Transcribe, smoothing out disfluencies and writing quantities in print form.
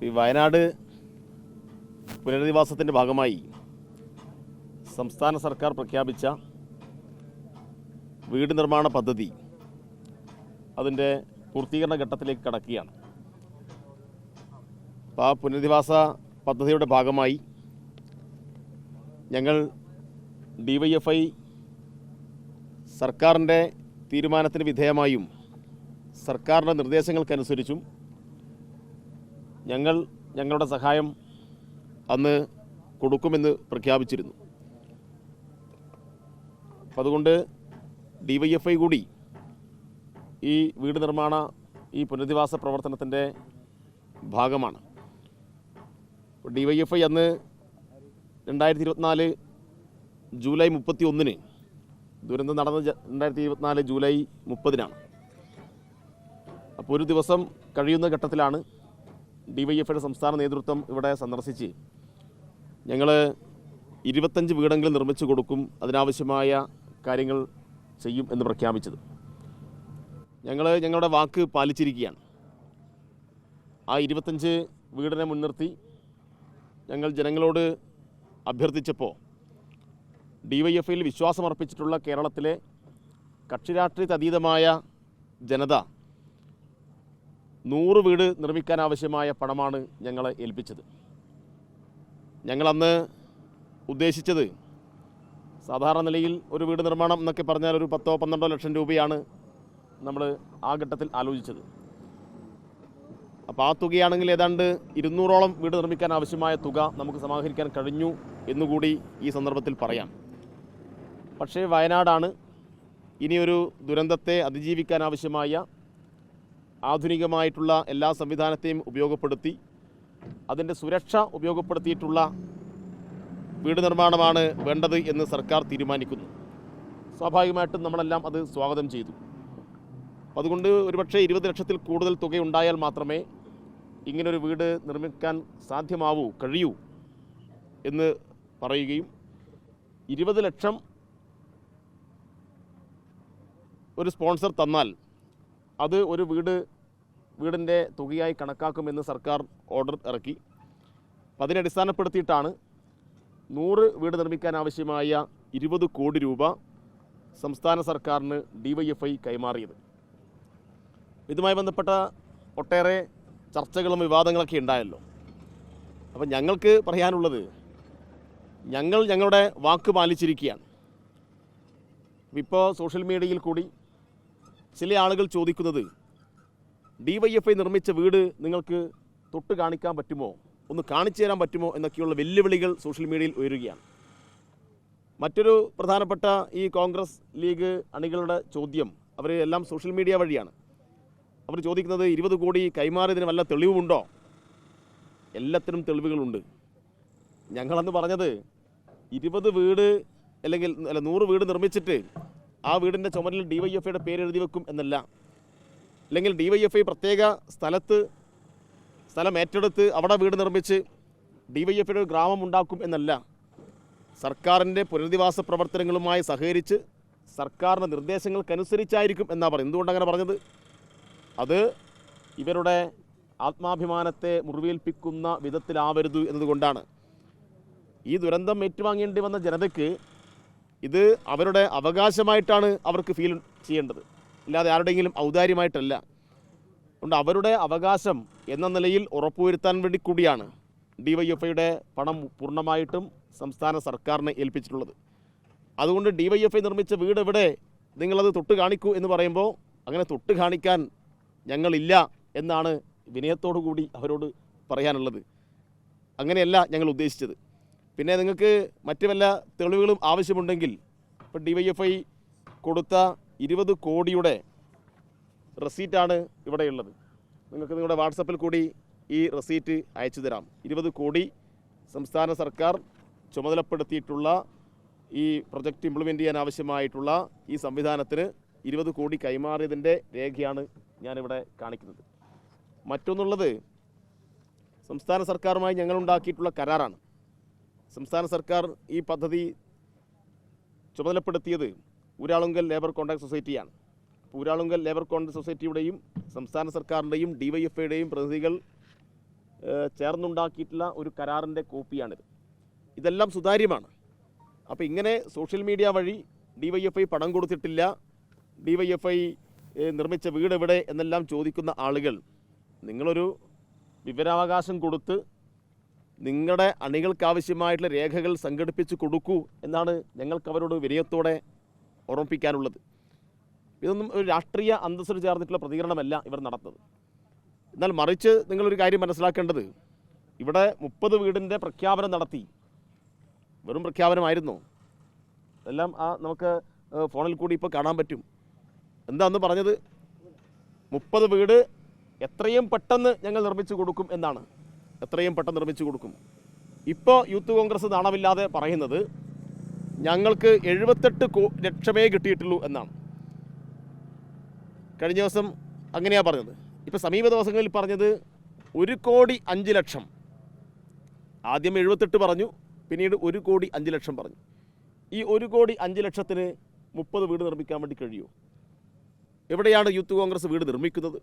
ഈ വയനാട് പുനരധിവാസത്തിൻ്റെ ഭാഗമായി സംസ്ഥാന സർക്കാർ പ്രഖ്യാപിച്ച വീട് നിർമ്മാണ പദ്ധതി അതിൻ്റെ പൂർത്തീകരണ ഘട്ടത്തിലേക്ക് കടക്കുകയാണ്. അപ്പോൾ ആ പുനരധിവാസ പദ്ധതിയുടെ ഭാഗമായി ഞങ്ങൾ DYFI സർക്കാരിൻ്റെ തീരുമാനത്തിന് വിധേയമായും സർക്കാരിൻ്റെ നിർദ്ദേശങ്ങൾക്കനുസരിച്ചും ഞങ്ങളുടെ സഹായം അന്ന് കൊടുക്കുമെന്ന് പ്രഖ്യാപിച്ചിരുന്നു. അപ്പം അതുകൊണ്ട് DYFI കൂടി ഈ വീട് നിർമ്മാണ ഈ പുനരധിവാസ പ്രവർത്തനത്തിൻ്റെ ഭാഗമാണ്. DYFI അന്ന് 2024 ജൂലൈ 31 ദുരന്തം നടന്നത് 2024 ജൂലൈ 30 അപ്പോൾ ഒരു ദിവസം കഴിയുന്ന ഘട്ടത്തിലാണ് DYFIയുടെ സംസ്ഥാന നേതൃത്വം ഇവിടെ സന്ദർശിച്ച് ഞങ്ങൾ 25 വീടെങ്കിലും നിർമ്മിച്ചു കൊടുക്കും, അതിനാവശ്യമായ കാര്യങ്ങൾ ചെയ്യും എന്ന് പ്രഖ്യാപിച്ചത്. ഞങ്ങളുടെ വാക്ക് പാലിച്ചിരിക്കുകയാണ്. ആ 25 വീടിനെ മുൻനിർത്തി ഞങ്ങൾ ജനങ്ങളോട് അഭ്യർത്ഥിച്ചപ്പോൾ DYFIയിൽ വിശ്വാസമർപ്പിച്ചിട്ടുള്ള കേരളത്തിലെ കക്ഷിരാഷ്ട്രീയത്തിന് അതീതമായ ജനത 100 വീട് നിർമ്മിക്കാനാവശ്യമായ പണമാണ് ഞങ്ങളെ ഏൽപ്പിച്ചത്. ഞങ്ങളന്ന് ഉദ്ദേശിച്ചത് സാധാരണ നിലയിൽ ഒരു വീട് നിർമ്മാണം എന്നൊക്കെ പറഞ്ഞാൽ ഒരു 10-12 ലക്ഷം രൂപയാണ് നമ്മൾ ആ ഘട്ടത്തിൽ ആലോചിച്ചത്. അപ്പോൾ ആ തുകയാണെങ്കിൽ ഏതാണ്ട് 200ഓളം വീട് നിർമ്മിക്കാൻ ആവശ്യമായ തുക നമുക്ക് സമാഹരിക്കാൻ കഴിഞ്ഞു എന്നുകൂടി ഈ സന്ദർഭത്തിൽ പറയാം. പക്ഷേ വയനാടാണ്, ഇനിയൊരു ദുരന്തത്തെ അതിജീവിക്കാനാവശ്യമായ ആധുനികമായിട്ടുള്ള എല്ലാ സംവിധാനത്തെയും ഉപയോഗപ്പെടുത്തി അതിൻ്റെ സുരക്ഷ ഉപയോഗപ്പെടുത്തിയിട്ടുള്ള വീട് നിർമ്മാണമാണ് വേണ്ടത് എന്ന് സർക്കാർ തീരുമാനിക്കുന്നു. സ്വാഭാവികമായിട്ടും നമ്മളെല്ലാം അത് സ്വാഗതം ചെയ്തു. അതുകൊണ്ട് ഒരുപക്ഷെ 20 ലക്ഷത്തിൽ കൂടുതൽ തുകയുണ്ടായാൽ മാത്രമേ ഇങ്ങനൊരു വീട് നിർമ്മിക്കാൻ കഴിയൂ എന്ന് പറയുകയും 20 ലക്ഷം ഒരു സ്പോൺസർ തന്നാൽ അത് ഒരു വീടിൻ്റെ തുകയായി കണക്കാക്കുമെന്ന് സർക്കാർ ഓർഡർ ഇറക്കി. അപ്പം അതിനെ അടിസ്ഥാനപ്പെടുത്തിയിട്ടാണ് 100 വീട് നിർമ്മിക്കാൻ ആവശ്യമായ 20 കോടി രൂപ സംസ്ഥാന സർക്കാരിന് DYFI കൈമാറിയത്. ഇതുമായി ബന്ധപ്പെട്ട ഒട്ടേറെ ചർച്ചകളും വിവാദങ്ങളൊക്കെ ഉണ്ടായല്ലോ. അപ്പം ഞങ്ങൾക്ക് പറയാനുള്ളത്, ഞങ്ങളുടെ വാക്ക് പാലിച്ചിരിക്കുകയാണ്. ഇപ്പോൾ സോഷ്യൽ മീഡിയയിൽ കൂടി ചില ആളുകൾ ചോദിക്കുന്നത്, DYFI നിർമ്മിച്ച വീട് നിങ്ങൾക്ക് തൊട്ട് കാണിക്കാൻ പറ്റുമോ, ഒന്ന് കാണിച്ചു തരാൻ പറ്റുമോ എന്നൊക്കെയുള്ള വെല്ലുവിളികൾ സോഷ്യൽ മീഡിയയിൽ ഉയരുകയാണ്. മറ്റൊരു പ്രധാനപ്പെട്ട ഈ കോൺഗ്രസ് ലീഗ് അണികളുടെ ചോദ്യം, അവർ എല്ലാം സോഷ്യൽ മീഡിയ വഴിയാണ് അവർ ചോദിക്കുന്നത്, 20 കോടി കൈമാറിയതിന് വല്ല തെളിവുമുണ്ടോ? എല്ലാത്തിനും തെളിവുകളുണ്ട്. ഞങ്ങളന്ന് പറഞ്ഞത് 20 വീട് അല്ലെങ്കിൽ 100 വീട് നിർമ്മിച്ചിട്ട് ആ വീടിൻ്റെ ചുമരിൽ DYFIയുടെ പേരെഴുതി വെക്കും എന്നല്ല, അല്ലെങ്കിൽ DYFI പ്രത്യേക സ്ഥലം ഏറ്റെടുത്ത് അവിടെ വീട് നിർമ്മിച്ച് DYFIയുടെ ഒരു ഗ്രാമം ഉണ്ടാക്കും എന്നല്ല. സർക്കാരിൻ്റെ പുനരധിവാസ പ്രവർത്തനങ്ങളുമായി സഹകരിച്ച് സർക്കാരിൻ്റെ നിർദ്ദേശങ്ങൾക്കനുസരിച്ചായിരിക്കും എന്നാണ് പറയുന്നത്. എന്തുകൊണ്ടങ്ങനെ പറഞ്ഞത്? അത് ഇവരുടെ ആത്മാഭിമാനത്തെ മുറിവേൽപ്പിക്കുന്ന വിധത്തിലാവരുത് എന്നതുകൊണ്ടാണ്. ഈ ദുരന്തം ഏറ്റുവാങ്ങേണ്ടി വന്ന ജനതയ്ക്ക് ഇത് അവരുടെ അവകാശമായിട്ടാണ് അവർക്ക് ഫീൽ ചെയ്യേണ്ടത്, അല്ലാതെ ആരുടെയെങ്കിലും ഔദാര്യമായിട്ടല്ല. അതുകൊണ്ട് അവരുടെ അവകാശം എന്ന നിലയിൽ ഉറപ്പുവരുത്താൻ വേണ്ടി കൂടിയാണ് DYFIയുടെ പണം പൂർണ്ണമായിട്ടും സംസ്ഥാന സർക്കാരിനെ ഏൽപ്പിച്ചിട്ടുള്ളത്. അതുകൊണ്ട് DYFI നിർമ്മിച്ച വീട് എവിടെ, നിങ്ങളത് തൊട്ട് കാണിക്കൂ എന്ന് പറയുമ്പോൾ അങ്ങനെ തൊട്ട് കാണിക്കാൻ ഞങ്ങളില്ല എന്നാണ് വിനയത്തോടു കൂടി അവരോട് പറയാനുള്ളത്. അങ്ങനെയല്ല ഞങ്ങൾ ഉദ്ദേശിച്ചത്. പിന്നെ നിങ്ങൾക്ക് മറ്റു വല്ല തെളിവുകളും ആവശ്യമുണ്ടെങ്കിൽ ഇപ്പോൾ DYFI കൊടുത്ത 20 കോടിയുടെ റെസീറ്റാണ് ഇവിടെയുള്ളത്. നിങ്ങൾക്ക് നിങ്ങളുടെ വാട്സപ്പിൽ കൂടി ഈ റെസീറ്റ് അയച്ചു തരാം. 20 കോടി സംസ്ഥാന സർക്കാർ ചുമതലപ്പെടുത്തിയിട്ടുള്ള ഈ പ്രൊജക്റ്റ് ഇംപ്ലിമെൻ്റ് ചെയ്യാൻ ആവശ്യമായിട്ടുള്ള ഈ സംവിധാനത്തിന് 20 കോടി കൈമാറിയതിൻ്റെ രേഖയാണ് ഞാനിവിടെ കാണിക്കുന്നത്. മറ്റൊന്നുള്ളത്, സംസ്ഥാന സർക്കാരുമായി ഞങ്ങളുണ്ടാക്കിയിട്ടുള്ള കരാറാണ്. സംസ്ഥാന സർക്കാർ ഈ പദ്ധതി ചുമതലപ്പെടുത്തിയത് ഊരാളുങ്കൽ ലേബർ കോൺട്രാക്ട് സൊസൈറ്റിയാണ്. ഊരാളുങ്കൽ ലേബർ കോൺട്രാക്ട് സൊസൈറ്റിയുടെയും സംസ്ഥാന സർക്കാരിൻ്റെയും DYFIയുടെയും പ്രതിനിധികൾ ചേർന്നുണ്ടാക്കിയിട്ടുള്ള ഒരു കരാറിൻ്റെ കോപ്പിയാണിത്. ഇതെല്ലാം സുതാര്യമാണ്. അപ്പോൾ ഇങ്ങനെ സോഷ്യൽ മീഡിയ വഴി DYFI പണം കൊടുത്തിട്ടില്ല, DYFI നിർമ്മിച്ച വീട് എവിടെ എന്നെല്ലാം ചോദിക്കുന്ന ആളുകൾ, നിങ്ങളൊരു വിവരാവകാശം കൊടുത്ത് നിങ്ങളുടെ അണികൾക്കാവശ്യമായിട്ടുള്ള രേഖകൾ സംഘടിപ്പിച്ച് കൊടുക്കൂ എന്നാണ് ഞങ്ങൾക്ക് അവരോട് വിനയത്തോടെ ഓർമ്മിപ്പിക്കാനുള്ളത്. ഇതൊന്നും ഒരു രാഷ്ട്രീയ അന്തസ്സോട് ചേർന്നിട്ടുള്ള പ്രതികരണമല്ല ഇവർ നടത്തുന്നത്. എന്നാൽ മറിച്ച് നിങ്ങളൊരു കാര്യം മനസ്സിലാക്കേണ്ടത്, ഇവിടെ 30 വീടിൻ്റെ പ്രഖ്യാപനം നടത്തി. വെറും പ്രഖ്യാപനമായിരുന്നു. എല്ലാം നമുക്ക് ഫോണിൽ കൂടി ഇപ്പോൾ കാണാൻ പറ്റും. എന്താണെന്ന് പറഞ്ഞത്, 30 വീട് എത്രയും പെട്ടെന്ന് ഞങ്ങൾ നിർമ്മിച്ചു കൊടുക്കും എന്നാണ്. എത്രയും പെട്ടെന്ന് നിർമ്മിച്ചു കൊടുക്കും. ഇപ്പോൾ യൂത്ത് കോൺഗ്രസ് നാണമില്ലാതെ പറയുന്നത് ഞങ്ങൾക്ക് 78 ലക്ഷമേ കിട്ടിയിട്ടുള്ളൂ എന്നാണ്. കഴിഞ്ഞ ദിവസം അങ്ങനെയാണ് പറഞ്ഞത്. ഇപ്പോൾ സമീപ ദിവസങ്ങളിൽ പറഞ്ഞത് 1,05,00,000. ആദ്യം 78 പറഞ്ഞു, പിന്നീട് 1,05,00,000 പറഞ്ഞു. ഈ 1,05,00,000-ന് 30 വീട് നിർമ്മിക്കാൻ വേണ്ടി കഴിയുമോ? എവിടെയാണ് യൂത്ത് കോൺഗ്രസ് വീട് നിർമ്മിക്കുന്നത്?